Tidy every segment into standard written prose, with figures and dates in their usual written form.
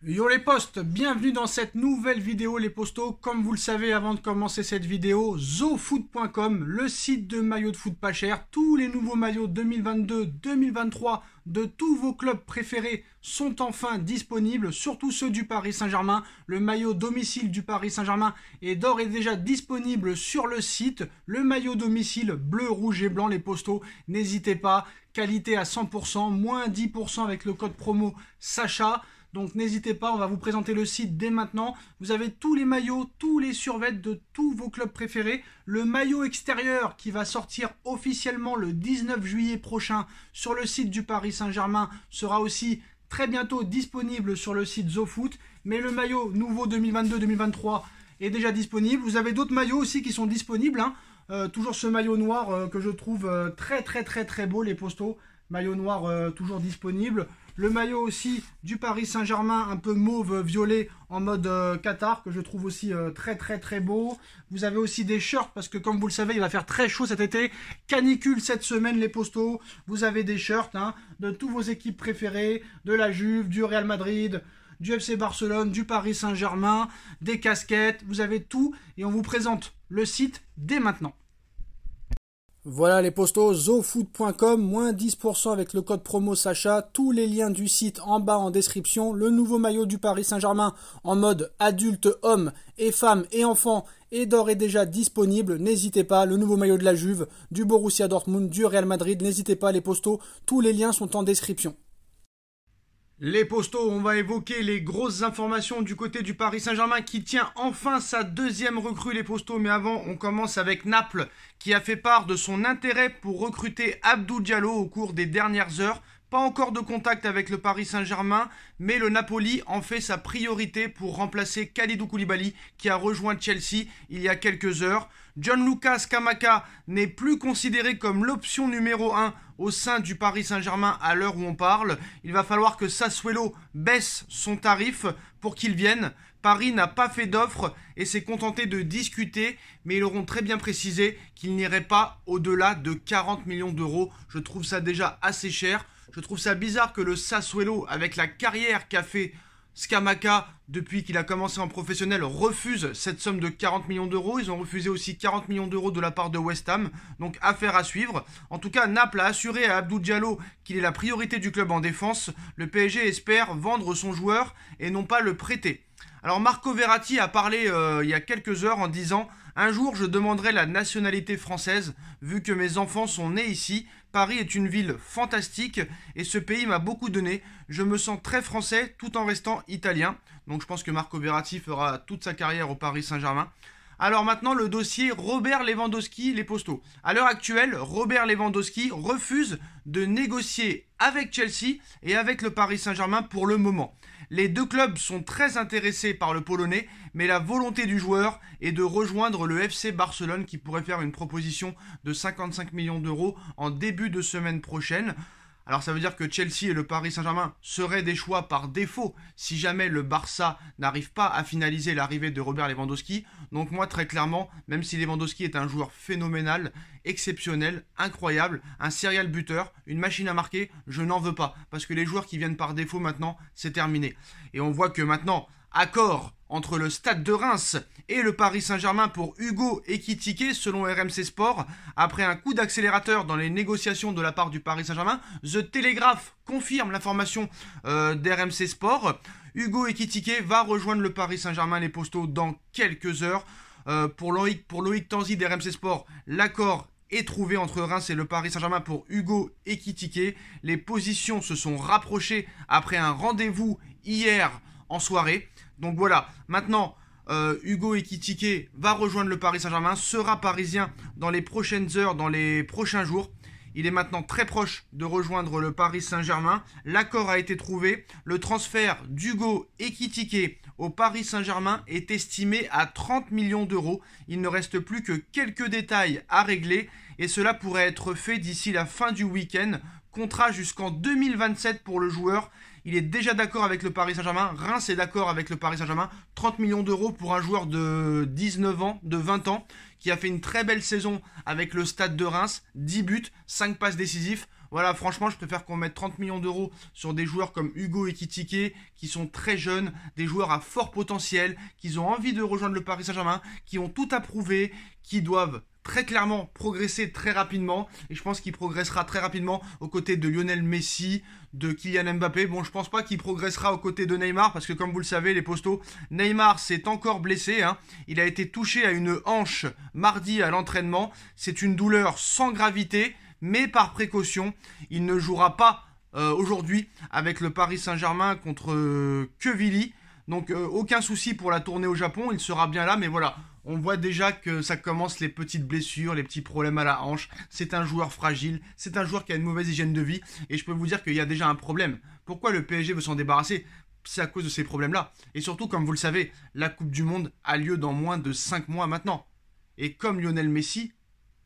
Yo les postes, bienvenue dans cette nouvelle vidéo les postos. Comme vous le savez, avant de commencer cette vidéo, zofoot.com, le site de maillots de foot pas cher. Tous les nouveaux maillots 2022-2023 de tous vos clubs préférés sont enfin disponibles, surtout ceux du Paris Saint-Germain. Le maillot domicile du Paris Saint-Germain est d'ores et déjà disponible sur le site. Le maillot domicile bleu, rouge et blanc, les postos, n'hésitez pas. Qualité à 100%, moins 10% avec le code promo Sacha. Donc n'hésitez pas, on va vous présenter le site dès maintenant. Vous avez tous les maillots, tous les survêtements de tous vos clubs préférés. Le maillot extérieur qui va sortir officiellement le 19 juillet prochain sur le site du Paris Saint-Germain sera aussi très bientôt disponible sur le site ZoFoot. Mais le maillot nouveau 2022-2023 est déjà disponible. Vous avez d'autres maillots aussi qui sont disponibles. Toujours ce maillot noir que je trouve très beau, les postos. Maillot noir toujours disponible. Le maillot aussi du Paris Saint-Germain, un peu mauve violet en mode Qatar, que je trouve aussi très beau. Vous avez aussi des shirts, parce que comme vous le savez, il va faire très chaud cet été. Canicule cette semaine, les postos. Vous avez des shirts de tous vos équipes préférées, de la Juve, du Real Madrid, du FC Barcelone, du Paris Saint-Germain, des casquettes. Vous avez tout et on vous présente le site dès maintenant. Voilà les postos, zofoot.com, moins 10% avec le code promo Sacha, tous les liens du site en bas en description, le nouveau maillot du Paris Saint-Germain en mode adulte, hommes et femmes et enfants est d'ores et déjà disponible, n'hésitez pas, le nouveau maillot de la Juve, du Borussia Dortmund, du Real Madrid, n'hésitez pas les postos, tous les liens sont en description. Les postos, on va évoquer les grosses informations du côté du Paris Saint-Germain qui tient enfin sa deuxième recrue, les postos. Mais avant, on commence avec Naples qui a fait part de son intérêt pour recruter Abdou Diallo au cours des dernières heures. Pas encore de contact avec le Paris Saint-Germain, mais le Napoli en fait sa priorité pour remplacer Kalidou Koulibaly qui a rejoint Chelsea il y a quelques heures. Gianluca Scamacca n'est plus considéré comme l'option numéro 1 au sein du Paris Saint-Germain à l'heure où on parle. Il va falloir que Sassuolo baisse son tarif pour qu'il vienne. Paris n'a pas fait d'offre et s'est contenté de discuter, mais ils auront très bien précisé qu'il n'irait pas au-delà de 40 millions d'euros. Je trouve ça déjà assez cher. Je trouve ça bizarre que le Sassuolo, avec la carrière qu'a fait Scamacca depuis qu'il a commencé en professionnel, refuse cette somme de 40 millions d'euros. Ils ont refusé aussi 40 millions d'euros de la part de West Ham. Donc affaire à suivre. En tout cas, Naples a assuré à Abdou Diallo qu'il est la priorité du club en défense. Le PSG espère vendre son joueur et non pas le prêter. Alors Marco Verratti a parlé il y a quelques heures en disant « Un jour, je demanderai la nationalité française, vu que mes enfants sont nés ici. Paris est une ville fantastique et ce pays m'a beaucoup donné. Je me sens très français tout en restant italien. » Donc je pense que Marco Verratti fera toute sa carrière au Paris Saint-Germain. Alors maintenant, le dossier Robert Lewandowski, les postos. À l'heure actuelle, Robert Lewandowski refuse de négocier avec Chelsea et avec le Paris Saint-Germain pour le moment. Les deux clubs sont très intéressés par le Polonais, mais la volonté du joueur est de rejoindre le FC Barcelone qui pourrait faire une proposition de 55 millions d'euros en début de semaine prochaine. Alors ça veut dire que Chelsea et le Paris Saint-Germain seraient des choix par défaut si jamais le Barça n'arrive pas à finaliser l'arrivée de Robert Lewandowski. Donc moi très clairement, même si Lewandowski est un joueur phénoménal, exceptionnel, incroyable, un serial buteur, une machine à marquer, je n'en veux pas. Parce que les joueurs qui viennent par défaut maintenant, c'est terminé. Et on voit que maintenant, accord entre le Stade de Reims et le Paris Saint-Germain pour Hugo Ekitike selon RMC Sport. Après un coup d'accélérateur dans les négociations de la part du Paris Saint-Germain, The Telegraph confirme l'information d'RMC Sport. Hugo Ekitike va rejoindre le Paris Saint-Germain, les postos, dans quelques heures. Pour Loïc Tanzi d'RMC Sport, l'accord est trouvé entre Reims et le Paris Saint-Germain pour Hugo Ekitike. Les positions se sont rapprochées après un rendez-vous hier en soirée. Donc voilà, maintenant Hugo Ekitike va rejoindre le Paris Saint-Germain, sera parisien dans les prochaines heures, dans les prochains jours. Il est maintenant très proche de rejoindre le Paris Saint-Germain. L'accord a été trouvé. Le transfert d'Hugo Ekitike au Paris Saint-Germain est estimé à 30 millions d'euros. Il ne reste plus que quelques détails à régler et cela pourrait être fait d'ici la fin du week-end. Contrat jusqu'en 2027 pour le joueur. Il est déjà d'accord avec le Paris Saint-Germain. Reims est d'accord avec le Paris Saint-Germain. 30 millions d'euros pour un joueur de 19 ans, de 20 ans, qui a fait une très belle saison avec le Stade de Reims. 10 buts, 5 passes décisives. Voilà, franchement, je préfère qu'on mette 30 millions d'euros sur des joueurs comme Hugo Ekitike, qui sont très jeunes, des joueurs à fort potentiel, qui ont envie de rejoindre le Paris Saint-Germain, qui ont tout à prouver, qui doivent très clairement progresser très rapidement, et je pense qu'il progressera très rapidement aux côtés de Lionel Messi, de Kylian Mbappé. Bon, je pense pas qu'il progressera aux côtés de Neymar, parce que comme vous le savez, les postos, Neymar s'est encore blessé, hein. Il a été touché à une hanche mardi à l'entraînement. C'est une douleur sans gravité, mais par précaution, il ne jouera pas aujourd'hui avec le Paris Saint-Germain contre Quevilly. Donc aucun souci pour la tournée au Japon, il sera bien là, mais voilà, on voit déjà que ça commence les petites blessures, les petits problèmes à la hanche. C'est un joueur fragile, c'est un joueur qui a une mauvaise hygiène de vie, et je peux vous dire qu'il y a déjà un problème. Pourquoi le PSG veut s'en débarrasser? C'est à cause de ces problèmes-là. Et surtout, comme vous le savez, la Coupe du Monde a lieu dans moins de 5 mois maintenant. Et comme Lionel Messi,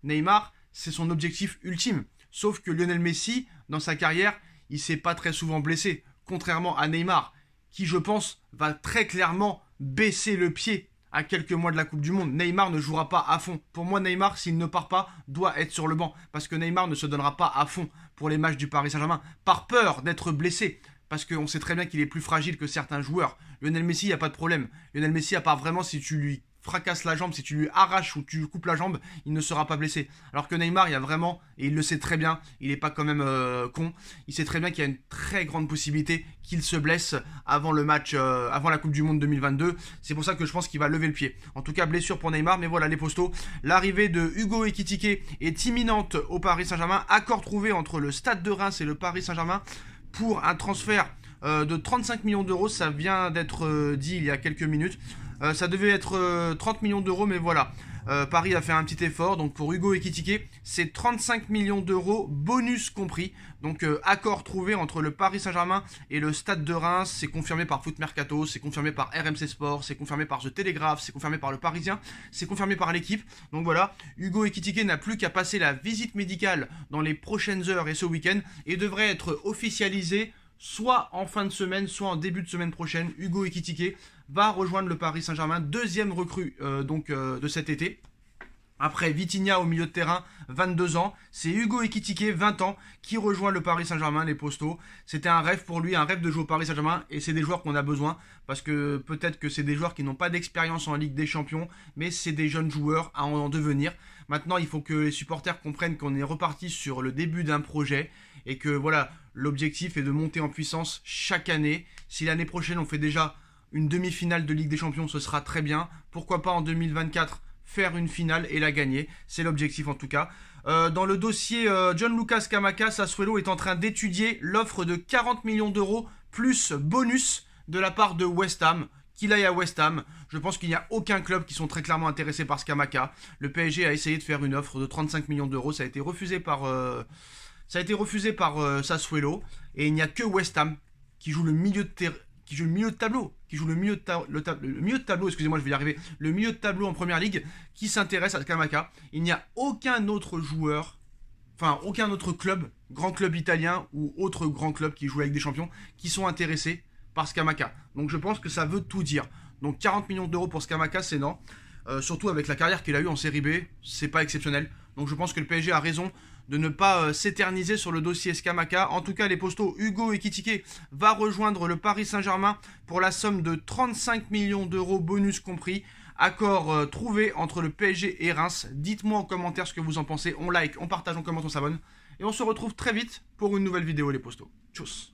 Neymar, c'est son objectif ultime. Sauf que Lionel Messi, dans sa carrière, il s'est pas très souvent blessé, contrairement à Neymar, qui, je pense, va très clairement baisser le pied à quelques mois de la Coupe du Monde. Neymar ne jouera pas à fond. Pour moi, Neymar, s'il ne part pas, doit être sur le banc. Parce que Neymar ne se donnera pas à fond pour les matchs du Paris Saint-Germain, par peur d'être blessé. Parce qu'on sait très bien qu'il est plus fragile que certains joueurs. Lionel Messi, il n'y a pas de problème. Lionel Messi, à part vraiment si tu lui fracasses la jambe, si tu lui arraches ou tu lui coupes la jambe, il ne sera pas blessé. Alors que Neymar, il y a vraiment, et il le sait très bien, il n'est pas quand même con, il sait très bien qu'il y a une très grande possibilité qu'il se blesse avant le match, avant la Coupe du Monde 2022. C'est pour ça que je pense qu'il va lever le pied. En tout cas, blessure pour Neymar, mais voilà les postos. L'arrivée de Hugo Ekitike est imminente au Paris Saint-Germain. Accord trouvé entre le Stade de Reims et le Paris Saint-Germain pour un transfert de 35 millions d'euros. Ça vient d'être dit il y a quelques minutes. Ça devait être 30 millions d'euros, mais voilà. Paris a fait un petit effort. Donc pour Hugo Ekitike, c'est 35 millions d'euros, bonus compris. Donc accord trouvé entre le Paris Saint-Germain et le Stade de Reims. C'est confirmé par Foot Mercato, c'est confirmé par RMC Sport, c'est confirmé par The Telegraph, c'est confirmé par Le Parisien, c'est confirmé par l'équipe. Donc voilà, Hugo Ekitike n'a plus qu'à passer la visite médicale dans les prochaines heures et ce week-end et devrait être officialisé soit en fin de semaine, soit en début de semaine prochaine. Hugo Ekitike va rejoindre le Paris Saint-Germain, deuxième recrue de cet été. Après Vitinha au milieu de terrain, 22 ans, c'est Hugo Ekitike, 20 ans, qui rejoint le Paris Saint-Germain, les postos. C'était un rêve pour lui, un rêve de jouer au Paris Saint-Germain, et c'est des joueurs qu'on a besoin, parce que peut-être que c'est des joueurs qui n'ont pas d'expérience en Ligue des Champions, mais c'est des jeunes joueurs à en devenir. Maintenant, il faut que les supporters comprennent qu'on est reparti sur le début d'un projet, et que voilà, l'objectif est de monter en puissance chaque année. Si l'année prochaine on fait déjà une demi-finale de Ligue des Champions, ce sera très bien. Pourquoi pas en 2024 faire une finale et la gagner, c'est l'objectif en tout cas. Dans le dossier Gianluca Scamacca, Sassuolo est en train d'étudier l'offre de 40 millions d'euros plus bonus de la part de West Ham. Qu'il aille à West Ham, je pense qu'il n'y a aucun club qui sont très clairement intéressés par Scamacca. Le PSG a essayé de faire une offre de 35 millions d'euros, ça a été refusé par Sassuolo, et il n'y a que West Ham qui joue le milieu de tableau, excusez-moi, je vais y arriver, le milieu de tableau en première ligue, qui s'intéresse à Scamacca. Il n'y a aucun autre joueur, enfin aucun autre club, grand club italien ou autre grand club qui joue avec des champions, qui sont intéressés par Scamacca. Donc je pense que ça veut tout dire. Donc 40 millions d'euros pour Scamacca, c'est non. Surtout avec la carrière qu'il a eue en série B, c'est pas exceptionnel. Donc je pense que le PSG a raison de ne pas s'éterniser sur le dossier Scamacca. En tout cas, les postos, Hugo Ekitike va rejoindre le Paris Saint-Germain pour la somme de 35 millions d'euros, bonus compris. Accord trouvé entre le PSG et Reims. Dites-moi en commentaire ce que vous en pensez. On like, on partage, on commente, on s'abonne. Et on se retrouve très vite pour une nouvelle vidéo, les postos. Tchuss.